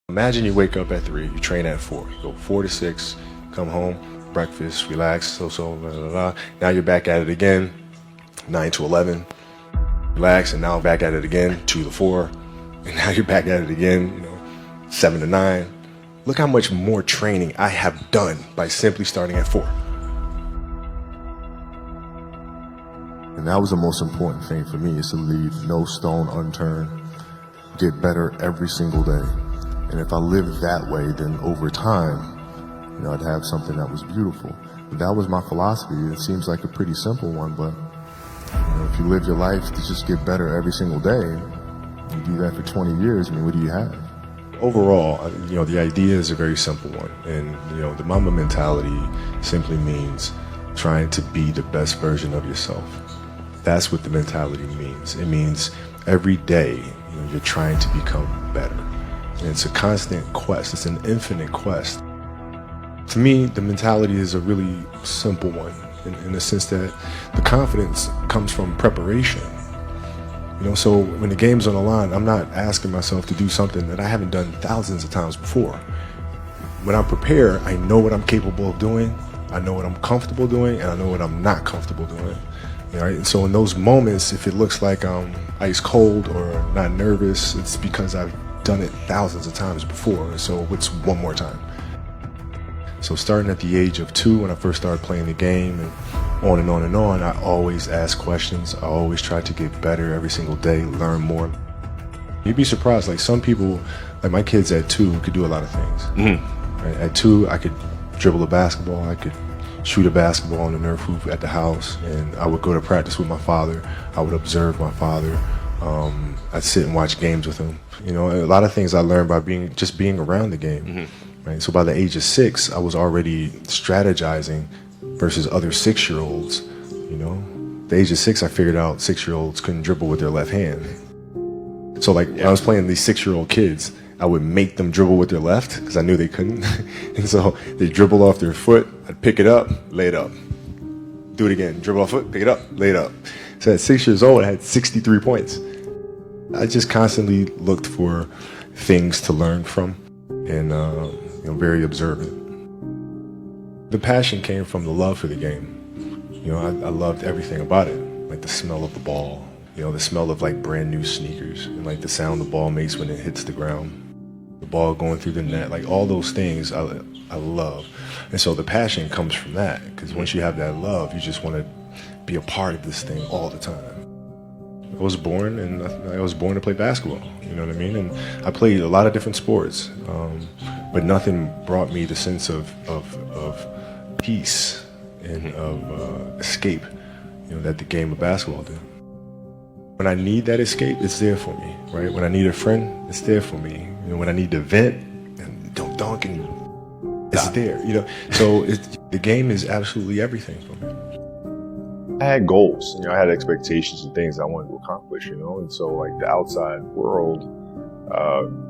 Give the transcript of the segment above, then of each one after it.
Imagine you wake up at 3, you train at 4, you go 4 to 6, come home, breakfast, relax, blah, blah, blah. Now you're back at it again, 9 to 11, relax, and now back at it again, 2 to 4, and now you're back at it again, 7 to 9. Look how much more training I have done by simply starting at 4. And that was the most important thing for me, is to leave no stone unturned, get better every single day. And if I lived that way, then over time, I'd have something that was beautiful. But that was my philosophy. It seems like a pretty simple one, but if you live your life to just get better every single day, you do that for 20 years, what do you have? Overall, the idea is a very simple one. And, the Mamba mentality simply means trying to be the best version of yourself. That's what the mentality means. It means every day, you're trying to become better. And it's a constant quest. It's an infinite quest. To me, the mentality is a really simple one in the sense that the confidence comes from preparation. So when the game's on the line, I'm not asking myself to do something that I haven't done thousands of times before. When I prepare, I know what I'm capable of doing, I know what I'm comfortable doing, and I know what I'm not comfortable doing. Right? And so in those moments, if it looks like I'm ice cold or not nervous, it's because I've done it thousands of times before, so what's one more time? So starting at the age of 2, when I first started playing the game, and on and on and on, I always ask questions. I always try to get better every single day, learn more. You'd be surprised, like some people, like my kids at 2 could do a lot of things. Right? At 2, I could dribble a basketball, I could shoot a basketball on the Nerf hoop at the house, and I would go to practice with my father. I would observe my father. I'd sit and watch games with him. A lot of things I learned by being around the game. Right? So by the age of 6, I was already strategizing versus other 6-year-olds. The age of 6, I figured out 6-year-olds couldn't dribble with their left hand. So when I was playing these 6-year-old kids, I would make them dribble with their left because I knew they couldn't. And so they dribble off their foot, I'd pick it up, lay it up. Do it again, dribble off foot, pick it up, lay it up. So at 6 years old, I had 63 points. I just constantly looked for things to learn from, and very observant. The passion came from the love for the game. I loved everything about it, like the smell of the ball, the smell of like brand new sneakers, and like the sound the ball makes when it hits the ground, the ball going through the net, like all those things I love. And so the passion comes from that, because once you have that love, you just want to be a part of this thing all the time. I was born to play basketball, you know what I mean? And I played a lot of different sports, but nothing brought me the sense of peace and of escape, that the game of basketball did. When I need that escape, it's there for me, right? When I need a friend, it's there for me. When I need to vent and don't dunk, and it's there, So the game is absolutely everything for me. I had goals, I had expectations and things I wanted to accomplish, and so like the outside world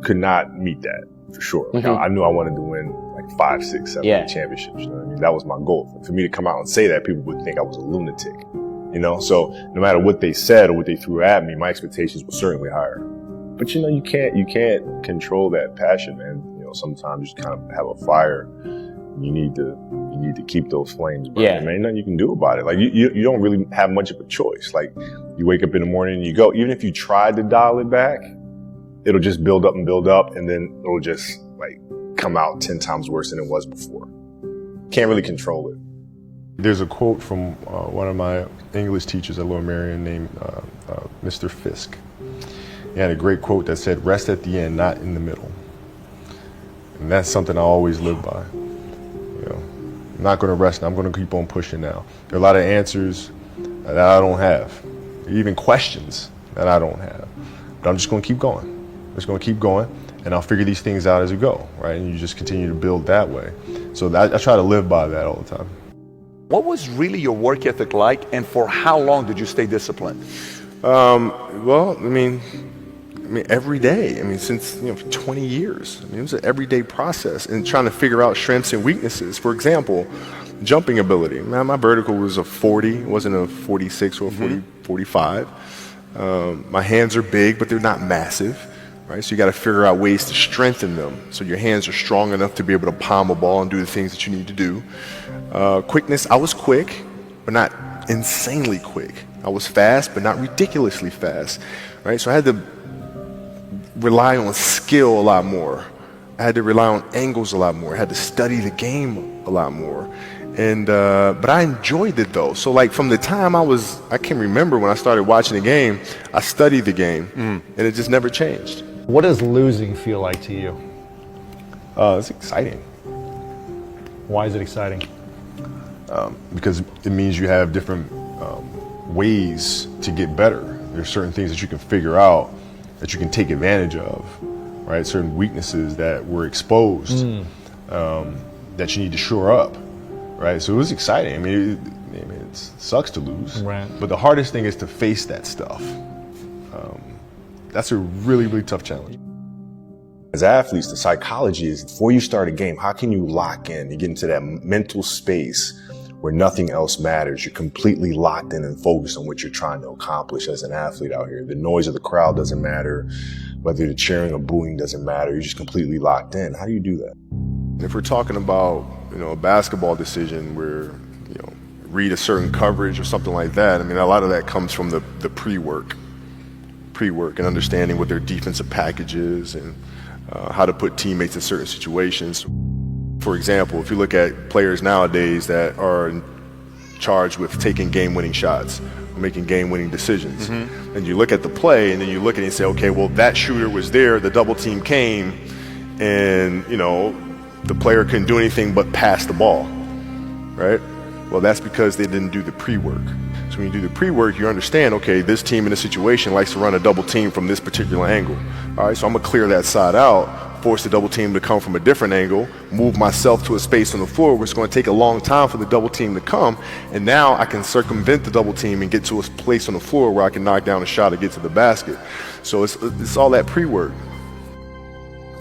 could not meet that for sure. I knew I wanted to win like 5, 6, 7 championships. That was my goal. For me to come out and say that, people would think I was a lunatic. So no matter what they said or what they threw at me, my expectations were certainly higher. But you can't control that passion, man. Sometimes you just kind of have a fire. You need to keep those flames burning. Man, ain't nothing you can do about it. Like you don't really have much of a choice. Like you wake up in the morning and you go. Even if you tried to dial it back, it'll just build up, and then it'll just like come out 10 times worse than it was before. Can't really control it. There's a quote from one of my English teachers at Lower Merion named Mr. Fisk. He had a great quote that said, "Rest at the end, not in the middle." And that's something I always live by. I'm not going to rest now. I'm going to keep on pushing now. There are a lot of answers that I don't have, even questions that I don't have. But I'm just going to keep going. I'm just going to keep going, and I'll figure these things out as we go, right? And you just continue to build that way. So I try to live by that all the time. What was really your work ethic like, and for how long did you stay disciplined? Well, every day. Since for 20 years. It was an everyday process, and trying to figure out strengths and weaknesses. For example, jumping ability. My vertical was a 40, it wasn't a 46 or a 45. My hands are big, but they're not massive. right? So you got to figure out ways to strengthen them so your hands are strong enough to be able to palm a ball and do the things that you need to do. Quickness, I was quick, but not insanely quick. I was fast, but not ridiculously fast, right? So I had to rely on skill a lot more. I had to rely on angles a lot more. I had to study the game a lot more. And but I enjoyed it though. So like from the time I can remember when I started watching the game, I studied the game and it just never changed. What does losing feel like to you? It's exciting. Why is it exciting? Because it means you have different ways to get better. There's certain things that you can figure out that you can take advantage of, right? Certain weaknesses that were exposed that you need to shore up, right? So it was exciting. I mean, it sucks to lose, right? But the hardest thing is to face that stuff. That's a really, really tough challenge. As athletes, the psychology is before you start a game, how can you lock in? You get into that mental space where nothing else matters. You're completely locked in and focused on what you're trying to accomplish as an athlete out here. The noise of the crowd doesn't matter. Whether you're cheering or booing doesn't matter. You're just completely locked in. How do you do that? If we're talking about, a basketball decision where, read a certain coverage or something like that, I mean, a lot of that comes from the pre-work and understanding what their defensive package is and how to put teammates in certain situations. For example, if you look at players nowadays that are charged with taking game-winning shots, or making game-winning decisions, and you look at the play and then you look at it and say, okay, well, that shooter was there, the double team came, and, the player couldn't do anything but pass the ball, right? Well, that's because they didn't do the pre-work. So when you do the pre-work, you understand, okay, this team in this situation likes to run a double team from this particular angle. All right, so I'm gonna clear that side out, force the double team to come from a different angle, move myself to a space on the floor where it's gonna take a long time for the double team to come, and now I can circumvent the double team and get to a place on the floor where I can knock down a shot or get to the basket. So it's all that pre-work.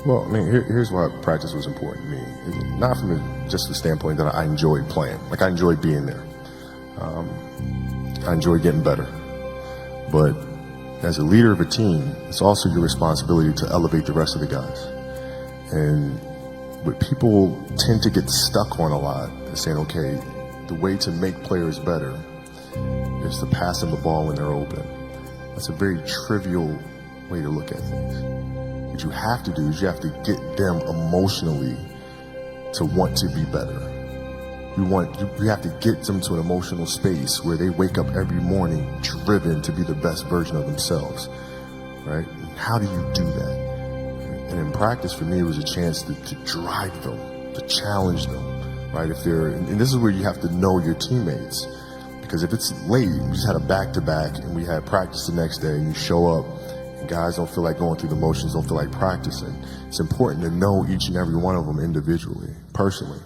Well, I mean, here's why practice was important to me. Not from just the standpoint that I enjoyed playing. Like, I enjoyed being there. I enjoyed getting better. But as a leader of a team, it's also your responsibility to elevate the rest of the guys. And what people tend to get stuck on a lot is saying, okay, the way to make players better is to pass them the ball when they're open. That's a very trivial way to look at things. What you have to do is you have to get them emotionally to want to be better. You have to get them to an emotional space where they wake up every morning driven to be the best version of themselves, right? How do you do that? And in practice, for me, it was a chance to drive them, to challenge them, right? And this is where you have to know your teammates, because if it's late, we just had a back-to-back and we had practice the next day, and you show up and guys don't feel like going through the motions, don't feel like practicing. It's important to know each and every one of them individually, personally,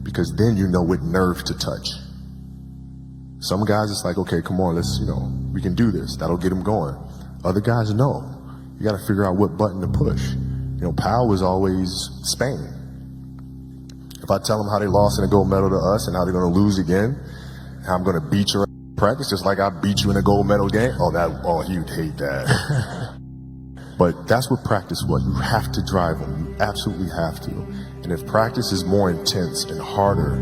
because then you know what nerve to touch. Some guys, it's like, okay, come on, let's, we can do this. That'll get them going. Other guys, no. You got to figure out what button to push. Powell was always Spain. If I tell them how they lost in a gold medal to us and how they're going to lose again, how I'm going to beat you in practice just like I beat you in a gold medal game, he'd hate that. But that's what practice was. You have to drive them. You absolutely have to. And if practice is more intense and harder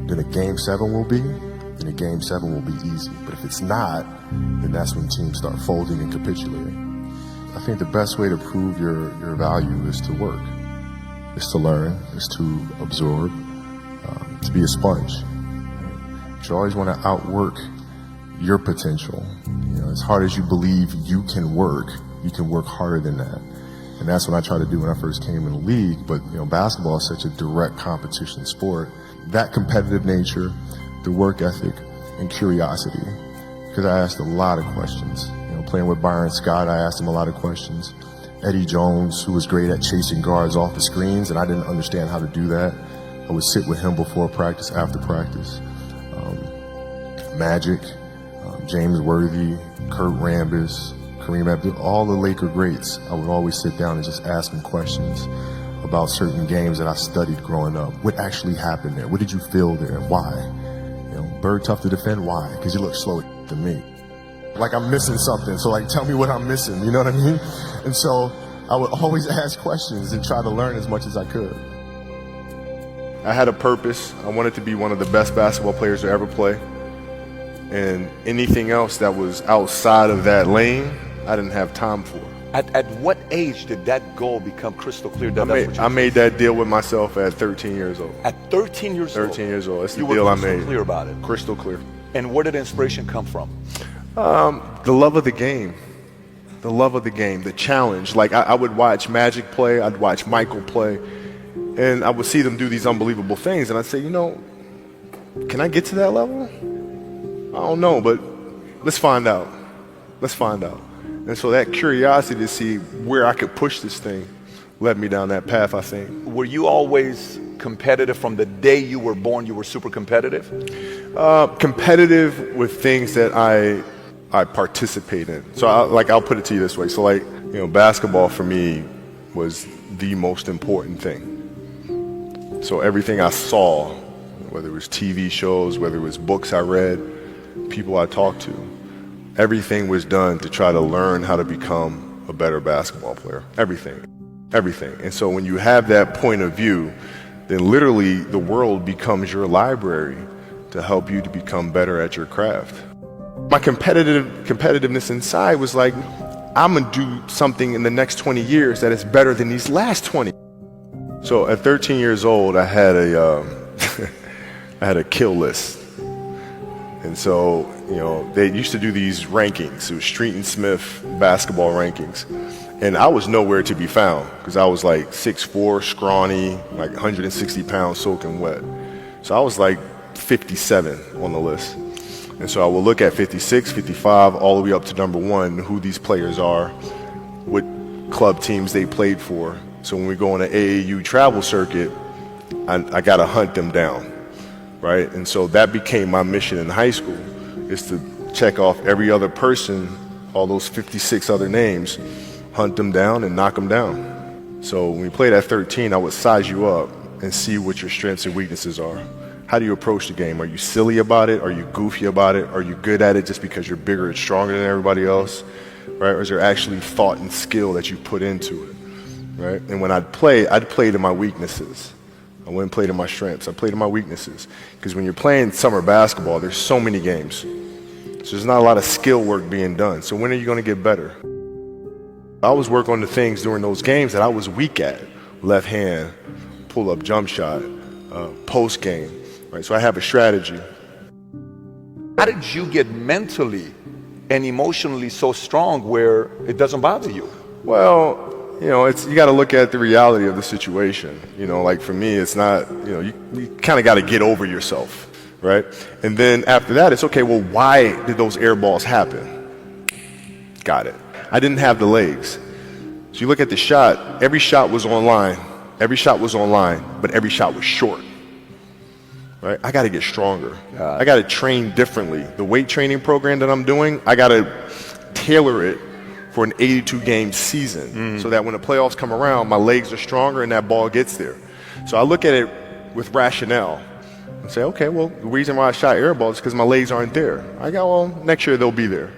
than a Game 7 will be, then a Game 7 will be easy. But if it's not, then that's when teams start folding and capitulating. I think the best way to prove your value is to work, is to learn, is to absorb, to be a sponge. But you always want to outwork your potential. As hard as you believe you can work harder than that. And that's what I tried to do when I first came in the league. But basketball is such a direct competition sport. That competitive nature, the work ethic, and curiosity. Because I asked a lot of questions. Playing with Bryant, I asked him a lot of questions. Eddie Jones, who was great at chasing guards off the screens, and I didn't understand how to do that. I would sit with him before practice, after practice. Magic, James Worthy, Kurt Rambis, Kareem Abdul, all the Laker greats. I would always sit down and just ask them questions about certain games that I studied growing up. What actually happened there? What did you feel there? Why? Bird tough to defend. Why? Because you look slower than me. Like I'm missing something. So tell me what I'm missing. You know what I mean? And so I would always ask questions and try to learn as much as I could. I had a purpose. I wanted to be one of the best basketball players to ever play. And anything else that was outside of that lane, I didn't have time for. At what age did that goal become crystal clear? I made that deal with myself at 13 years old. At 13 years old? 13 years old. That's the you deal were I made. crystal clear about it? Crystal clear. And where did inspiration come from? The love of the game. The love of the game, the challenge. Like I would watch Magic play, I'd watch Michael play, and I would see them do these unbelievable things, and I'd say, you know, can I get to that level? I don't know, but let's find out. Let's find out. And so that curiosity to see where I could push this thing led me down that path, I think. Were you always competitive from the day you were born? You were super competitive? Competitive with things that I participate in. So I'll put it to you this way. So like, you know, basketball for me was the most important thing. So everything I saw, whether it was TV shows, whether it was books I read, people I talked to, everything was done to try to learn how to become a better basketball player. Everything. And so when you have that point of view, then literally the world becomes your library to help you to become better at your craft. My competitiveness inside was like, I'm gonna do something in the next 20 years that is better than these last 20. So at 13 years old, I had a I had a kill list. And so, you know, they used to do these rankings. It was Street and Smith basketball rankings. And I was nowhere to be found because I was like 6'4", scrawny, like 160 pounds soaking wet. So I was like 57 on the list. And so I will look at 56, 55, all the way up to number 1, who these players are, what club teams they played for. So when we go on an AAU travel circuit, I got to hunt them down, right? And so that became my mission in high school, is to check off every other person, all those 56 other names, hunt them down and knock them down. So when we played at 13, I would size you up and see what your strengths and weaknesses are. How do you approach the game? Are you silly about it? Are you goofy about it? Are you good at it just because you're bigger and stronger than everybody else, right? Or is there actually thought and skill that you put into it, right? And when I'd play to my weaknesses. I wouldn't play to my strengths. I played to my weaknesses. Because when you're playing summer basketball, there's so many games. So there's not a lot of skill work being done. So when are you going to get better? I always work on the things during those games that I was weak at. Left hand, pull-up jump shot, post game. Right, so I have a strategy. How did you get mentally and emotionally so strong where it doesn't bother you? Well, you know, you got to look at the reality of the situation. You know, like for me, it's not, you know, you kind of got to get over yourself, right? And then after that, it's okay, well, why did those air balls happen? Got it. I didn't have the legs. So you look at the shot, every shot was online, but every shot was short. Right? I got to get stronger. I got to train differently. The weight training program that I'm doing, I got to tailor it for an 82-game season so that when the playoffs come around, my legs are stronger and that ball gets there. So I look at it with rationale and say, okay, well, the reason why I shot air balls is because my legs aren't there. I go, well, next year they'll be there.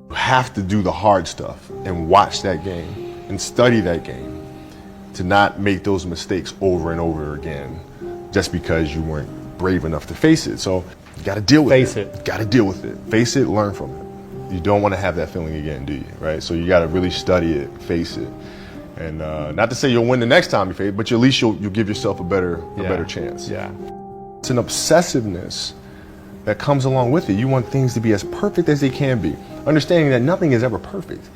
You have to do the hard stuff and watch that game and study that game to not make those mistakes over and over again, just because you weren't brave enough to face it. So you got to deal with it. Face it. Got to deal with it. Face it, learn from it. You don't want to have that feeling again, do you? Right? So you got to really study it, face it. And not to say you'll win the next time you face it, but at least you'll give yourself a better chance. Yeah. It's an obsessiveness that comes along with it. You want things to be as perfect as they can be. Understanding that nothing is ever perfect.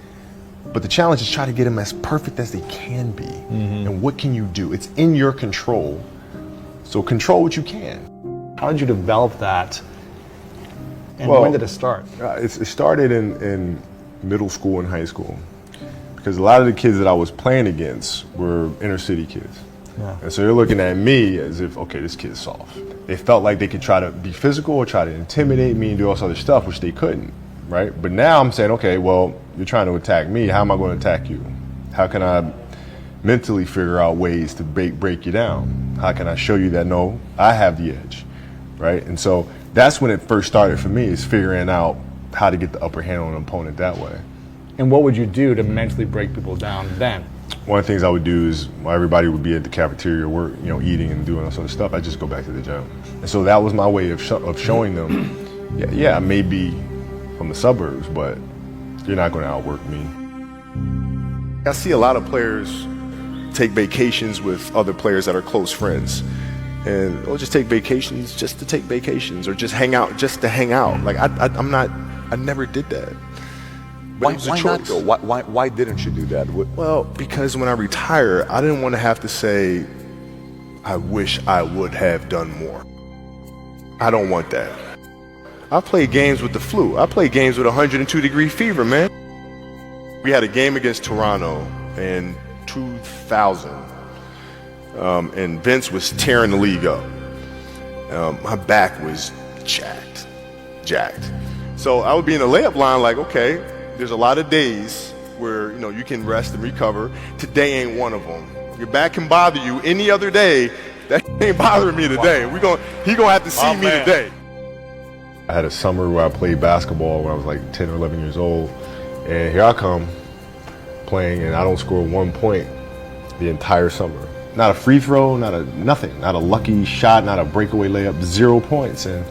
But the challenge is try to get them as perfect as they can be. And what can you do? It's in your control. So control what you can. How did you develop that? And when did it start? It started in middle school and high school. Because a lot of the kids that I was playing against were inner city kids. Yeah. And so they're looking at me as if, okay, this kid's soft. They felt like they could try to be physical or try to intimidate me and do all this other stuff, which they couldn't, right? But now I'm saying, okay, well, you're trying to attack me. How am I going to attack you? How can I mentally figure out ways to break you down? How can I show you that, no, I have the edge, right? And so that's when it first started for me, is figuring out how to get the upper hand on an opponent that way. And what would you do to mentally break people down then? One of the things I would do is while everybody would be at the cafeteria, work, eating and doing all sort of stuff, I just go back to the gym. And so that was my way of showing them, yeah, I may be from the suburbs, but you're not going to outwork me. I see a lot of players take vacations with other players that are close friends. And they'll just take vacations just to take vacations, or just hang out just to hang out. Like I never did that. Why not though? Why didn't you do that? Well, because when I retire, I didn't want to have to say, I wish I would have done more. I don't want that. I played games with the flu. I played games with 102-degree fever, man. We had a game against Toronto in 2000, and Vince was tearing the league up. My back was jacked. So I would be in the layup line like, okay, there's a lot of days where you can rest and recover. Today ain't one of them. Your back can bother you any other day. That ain't bothering me today. He gonna have to see me today. I had a summer where I played basketball when I was like 10 or 11 years old, and here I come playing, and I don't score 1 point the entire summer. Not a free throw, nothing, not a lucky shot, not a breakaway layup, 0 points. And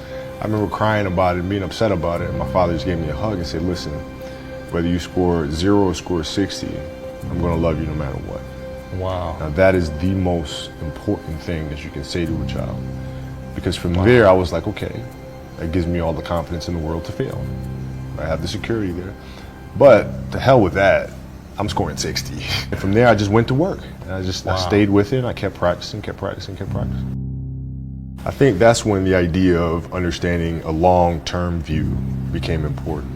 I remember crying about it and being upset about it. And my father just gave me a hug and said, listen, whether you score 0 or score 60, I'm gonna love you no matter what. Wow. Now that is the most important thing that you can say to a child. Because from there, I was like, okay, that gives me all the confidence in the world to fail. I have the security there. But to hell with that, I'm scoring 60. And from there, I just went to work. And I stayed with it, and I kept practicing. I think that's when the idea of understanding a long-term view became important.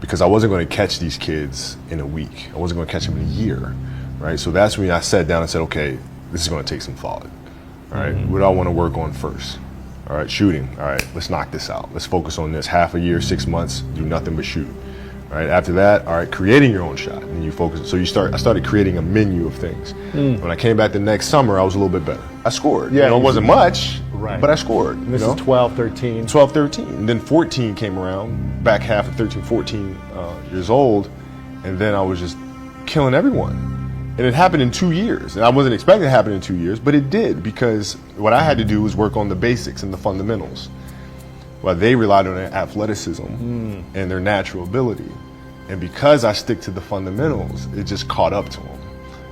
Because I wasn't going to catch these kids in a week. I wasn't going to catch them in a year, right? So that's when I sat down and said, okay, this is going to take some thought, all right? What do I want to work on first? All right, shooting. All right, let's knock this out. Let's focus on this. Half a year, 6 months, do nothing but shoot. All right, after that, all right, creating your own shot, and you focus. So I started creating a menu of things. When I came back the next summer, I was a little bit better. I scored. Yeah, it wasn't much, right, but I scored. And this is 12, 13. 12, 13. And then 14 came around, back half of 13, 14 years old, and then I was just killing everyone. And it happened in 2 years. And I wasn't expecting it to happen in 2 years, but it did, because what I had to do was work on the basics and the fundamentals. Well, they relied on their athleticism and their natural ability. And because I stick to the fundamentals, it just caught up to them.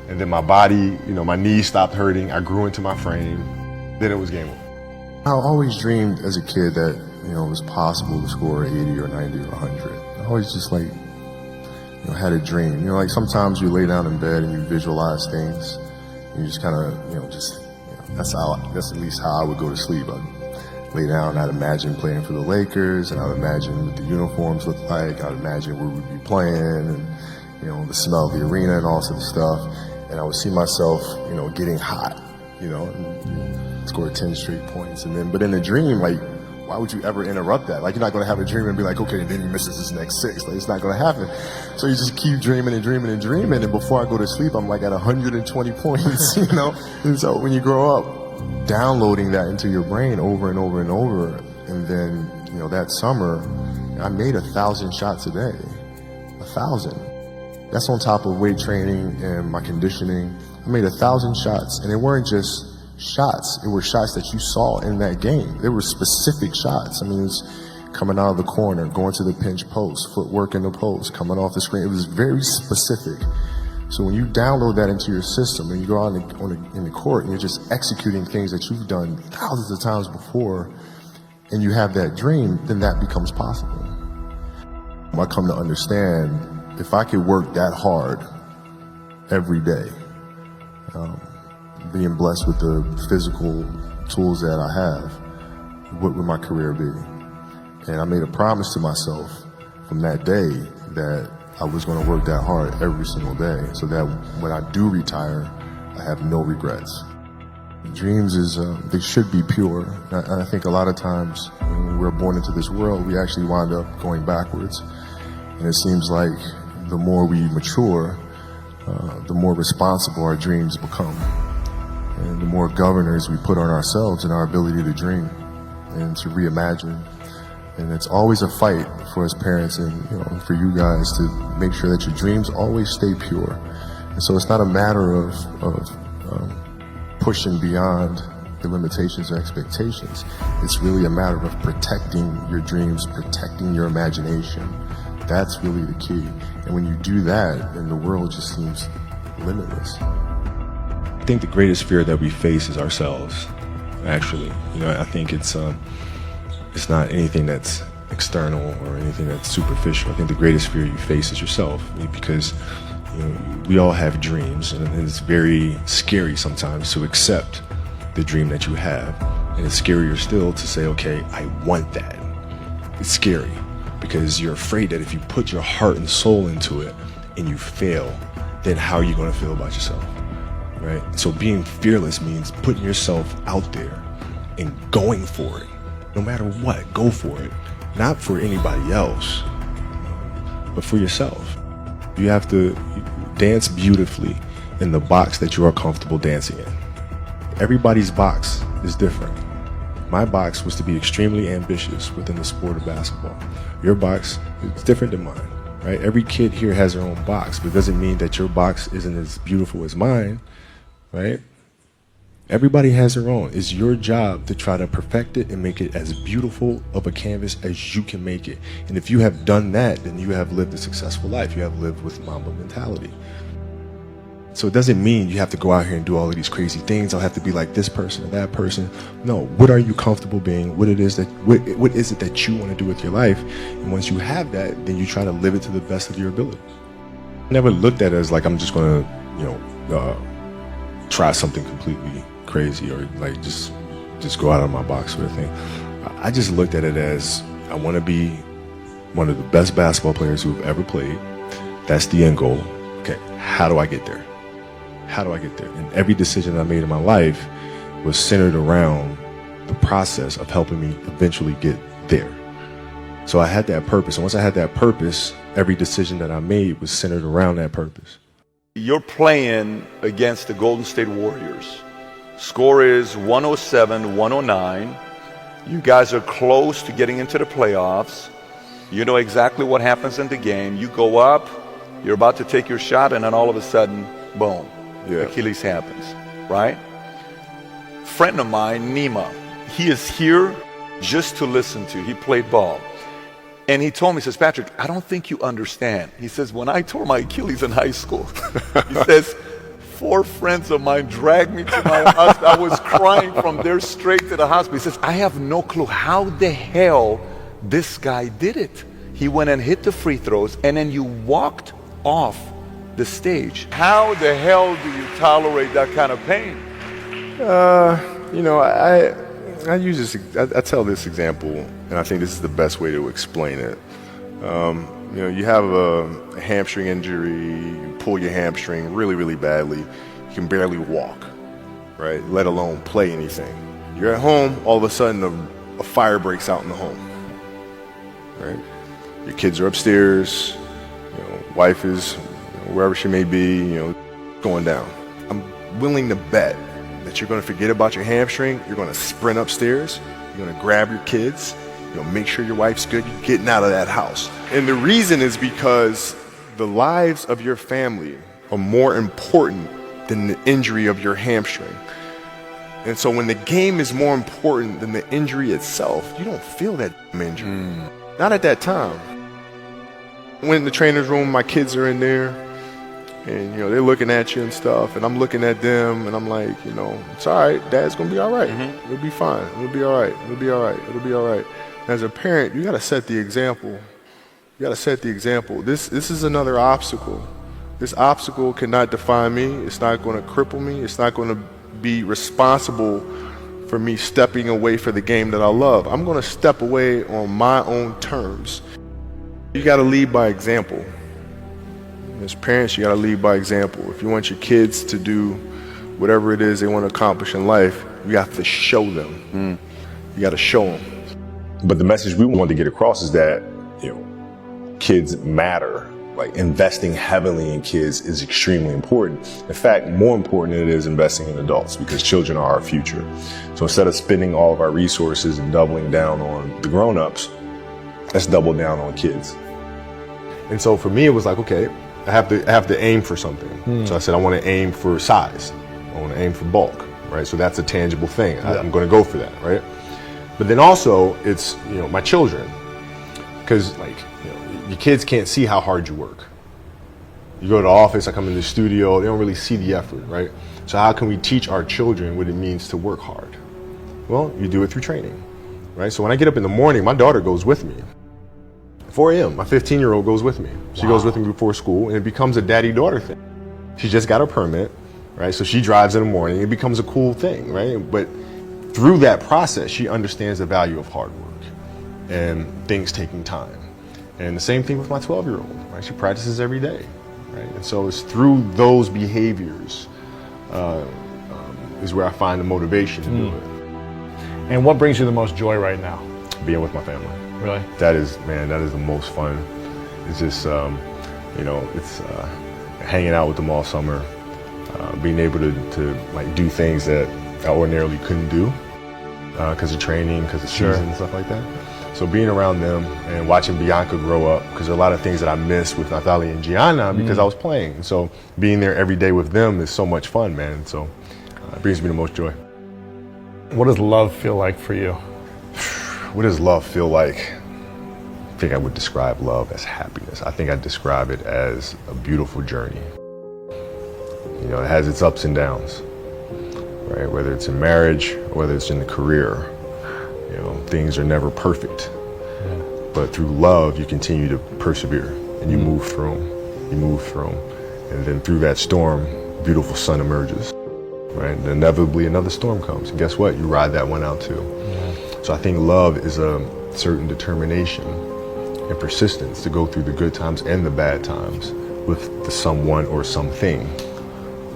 And then my body, my knees stopped hurting. I grew into my frame. Then it was game over. I always dreamed as a kid that, it was possible to score 80 or 90 or 100. I always just had a dream. Like sometimes you lay down in bed and you visualize things. And you just kind of, that's at least how I would go to sleep. I'd lay down, I'd imagine playing for the Lakers, and I'd imagine what the uniforms look like. I'd imagine where we'd be playing, and, the smell of the arena and all sorts of stuff. And I would see myself, getting hot, and score 10 straight points. But in a dream, why would you ever interrupt that? You're not going to have a dream and be like, okay, then he misses his next 6. It's not going to happen. So you just keep dreaming and dreaming and dreaming. And before I go to sleep, I'm at 120 points, And so when you grow up, downloading that into your brain over and over and over. And then, that summer, I made 1,000 shots a day. 1,000. That's on top of weight training and my conditioning. I made 1,000 shots, and they weren't just shots. It were shots that you saw in that game. They were specific shots. It was coming out of the corner, going to the pinch post, footwork in the post, coming off the screen. It was very specific. So when you download that into your system and you go out in the court and you're just executing things that you've done thousands of times before, and you have that dream, then that becomes possible. I come to understand, if I could work that hard every day, being blessed with the physical tools that I have, what would my career be? And I made a promise to myself from that day that I was going to work that hard every single day, so that when I do retire, I have no regrets. Dreams they should be pure. And I think a lot of times when we're born into this world, we actually wind up going backwards. And it seems like the more we mature, the more responsible our dreams become. And the more governors we put on ourselves and our ability to dream and to reimagine And it's always a fight for us parents and, you know, for you guys to make sure that your dreams always stay pure. And so it's not a matter of pushing beyond the limitations or expectations. It's really a matter of protecting your dreams, protecting your imagination. That's really the key. And when you do that, then the world just seems limitless. I think the greatest fear that we face is ourselves, actually. You know, I think it's not anything that's external or anything that's superficial. I think the greatest fear you face is yourself, because you know, we all have dreams, and it's very scary sometimes to accept the dream that you have. And it's scarier still to say, okay, I want that. It's scary because you're afraid that if you put your heart and soul into it and you fail, then how are you going to feel about yourself, right? So being fearless means putting yourself out there and going for it. No matter what, go for it. Not for anybody else, but for yourself. You have to dance beautifully in the box that you are comfortable dancing in. Everybody's box is different. My box was to be extremely ambitious within the sport of basketball. Your box is different than mine, right? Every kid here has their own box, but it doesn't mean that your box isn't as beautiful as mine, right? Everybody has their own. It's your job to try to perfect it and make it as beautiful of a canvas as you can make it. And if you have done that, then you have lived a successful life. You have lived with Mamba mentality. So it doesn't mean you have to go out here and do all of these crazy things. I'll have to be like this person or that person. No, what are you comfortable being? What is it that you want to do with your life? And once you have that, then you try to live it to the best of your ability. I never looked at it as like I'm just going to, try something completely crazy or like just go out of my box sort of thing. I just looked at it as I want to be one of the best basketball players who've ever played. That's the end goal. Okay, how do I get there? How do I get there? And every decision I made in my life was centered around the process of helping me eventually get there. So I had that purpose. And once I had that purpose, every decision that I made was centered around that purpose. You're playing against the Golden State Warriors. Score is 107-109. You guys are close to getting into the playoffs. You know exactly what happens in the game. You go up, you're about to take your shot, and then all of a sudden, boom, Achilles happens, right? Friend of mine, Nima, he is here just to listen to. He played ball. And he told me, he says, Patrick, I don't think you understand. He says, when I tore my Achilles in high school, he says, 4 friends of mine dragged me to my hospital. I was crying from there straight to the hospital. He says, I have no clue how the hell this guy did it. He went and hit the free throws, and then you walked off the stage. How the hell do you tolerate that kind of pain? I use this. I tell this example, and I think this is the best way to explain it. You have a hamstring injury, you pull your hamstring really, really badly. You can barely walk, right? Let alone play anything. You're at home, all of a sudden a fire breaks out in the home, right? Your kids are upstairs, wife is wherever she may be, going down. I'm willing to bet that you're going to forget about your hamstring. You're going to sprint upstairs. You're going to grab your kids. Make sure your wife's good. You're getting out of that house. And the reason is because the lives of your family are more important than the injury of your hamstring. And so when the game is more important than the injury itself, you don't feel that injury. Not at that time. When in the trainer's room, my kids are in there, and they're looking at you and stuff, and I'm looking at them, and I'm like, it's all right. Dad's gonna be all right. It'll be fine. It'll be all right. It'll be all right. It'll be all right. As a parent, you gotta set the example. You gotta set the example. This is another obstacle. This obstacle cannot define me. It's not gonna cripple me. It's not gonna be responsible for me stepping away for the game that I love. I'm gonna step away on my own terms. You gotta lead by example. As parents, you gotta lead by example. If you want your kids to do whatever it is they want to accomplish in life, you have to show them. You gotta show them. But the message we want to get across is that, kids matter. Like, investing heavily in kids is extremely important. In fact, more important than it is investing in adults, because children are our future. So instead of spending all of our resources and doubling down on the grown-ups, let's double down on kids. And so for me, it was like, okay, I have to aim for something. So I said, I want to aim for size. I want to aim for bulk, right? So that's a tangible thing. I'm going to go for that, right? But then also, it's, my children, because your kids can't see how hard you work. You go to the office, I come in the studio, they don't really see the effort, right? So how can we teach our children what it means to work hard? Well, you do it through training, right? So when I get up in the morning, my daughter goes with me. 4 a.m., my 15-year-old goes with me. She goes with me before school, and it becomes a daddy-daughter thing. She just got her permit, right? So she drives in the morning. It becomes a cool thing, right? But through that process, she understands the value of hard work and things taking time. And the same thing with my 12-year-old, right? She practices every day, right? And so it's through those behaviors is where I find the motivation to do it. And what brings you the most joy right now? Being with my family. Really? That is the most fun. It's just, it's hanging out with them all summer, being able to like do things that I ordinarily couldn't do because of training, because of season and stuff like that. So being around them and watching Bianca grow up, because there are a lot of things that I missed with Nathalie and Gianna because I was playing. So being there every day with them is so much fun, man. So it brings me the most joy. What does love feel like for you? What does love feel like? I think I would describe love as happiness. I think I'd describe it as a beautiful journey. It has its ups and downs, right? Whether it's in marriage, or whether it's in the career, things are never perfect. But through love, you continue to persevere and you move through them. You move through them. And then through that storm, a beautiful sun emerges, right? And inevitably another storm comes. And guess what? You ride that one out too. So I think love is a certain determination and persistence to go through the good times and the bad times with the someone or something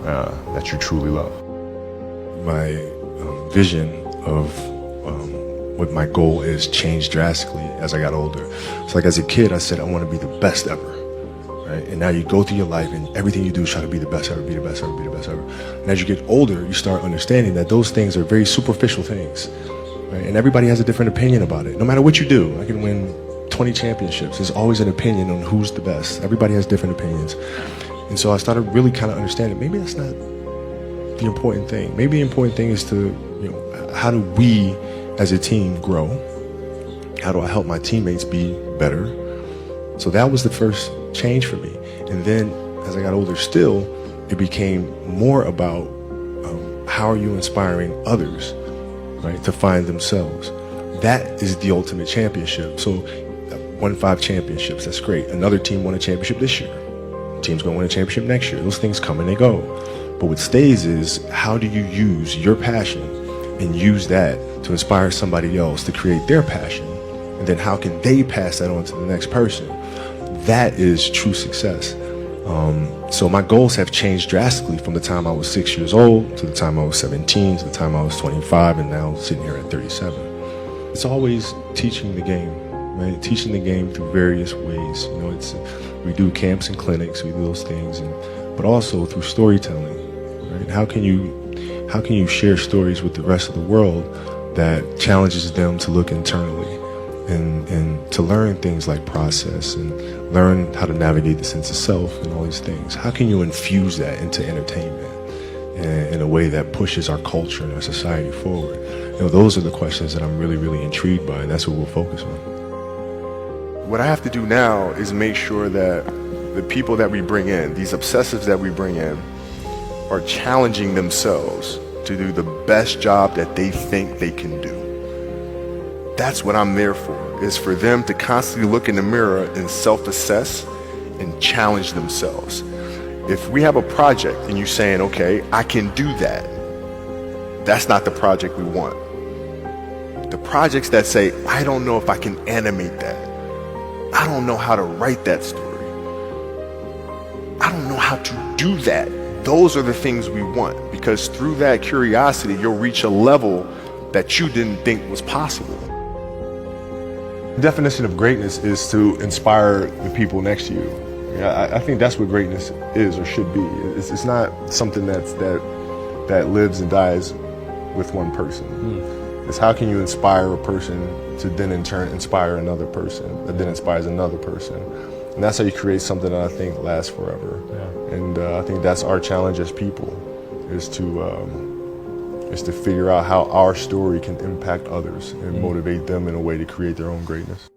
that you truly love. My vision of what my goal is changed drastically as I got older. It's like as a kid, I said, I want to be the best ever, right? And now you go through your life and everything you do is try to be the best ever, be the best ever, be the best ever. And as you get older, you start understanding that those things are very superficial things. Right? And everybody has a different opinion about it. No matter what you do, I can win 20 championships. There's always an opinion on who's the best. Everybody has different opinions. And so I started really kind of understanding, maybe that's not the important thing. Maybe the important thing is to, how do we as a team grow? How do I help my teammates be better? So that was the first change for me. And then as I got older still, it became more about how are you inspiring others, right, to find themselves. That is the ultimate championship. So won 5 championships, that's great. Another team won a championship this year. Team's gonna win a championship next year. Those things come and they go. But what stays is how do you use your passion and use that to inspire somebody else to create their passion? And then how can they pass that on to the next person? That is true success. So my goals have changed drastically from the time I was 6 years old to the time I was 17 to the time I was 25 and now sitting here at 37. It's always teaching the game, right? Teaching the game through various ways. We do camps and clinics, we do those things, but also through storytelling, right? How can you share stories with the rest of the world that challenges them to look internally and to learn things like process and learn how to navigate the sense of self and all these things? How can you infuse that into entertainment in a way that pushes our culture and our society forward? Those are the questions that I'm really, really intrigued by, and that's what we'll focus on. What I have to do now is make sure that the people that we bring in, these obsessives that we bring in, are challenging themselves to do the best job that they think they can do. That's what I'm there for, is for them to constantly look in the mirror and self-assess and challenge themselves. If we have a project and you're saying, okay, I can do that, that's not the project we want. The projects that say, I don't know if I can animate that. I don't know how to write that story. I don't know how to do that. Those are the things we want, because through that curiosity, you'll reach a level that you didn't think was possible. The definition of greatness is to inspire the people next to you. I think that's what greatness is or should be. It's not something that lives and dies with one person. It's how can you inspire a person to then in turn inspire another person, that then inspires another person. And that's how you create something that I think lasts forever. Yeah. And I think that's our challenge as people, is to figure out how our story can impact others and motivate them in a way to create their own greatness.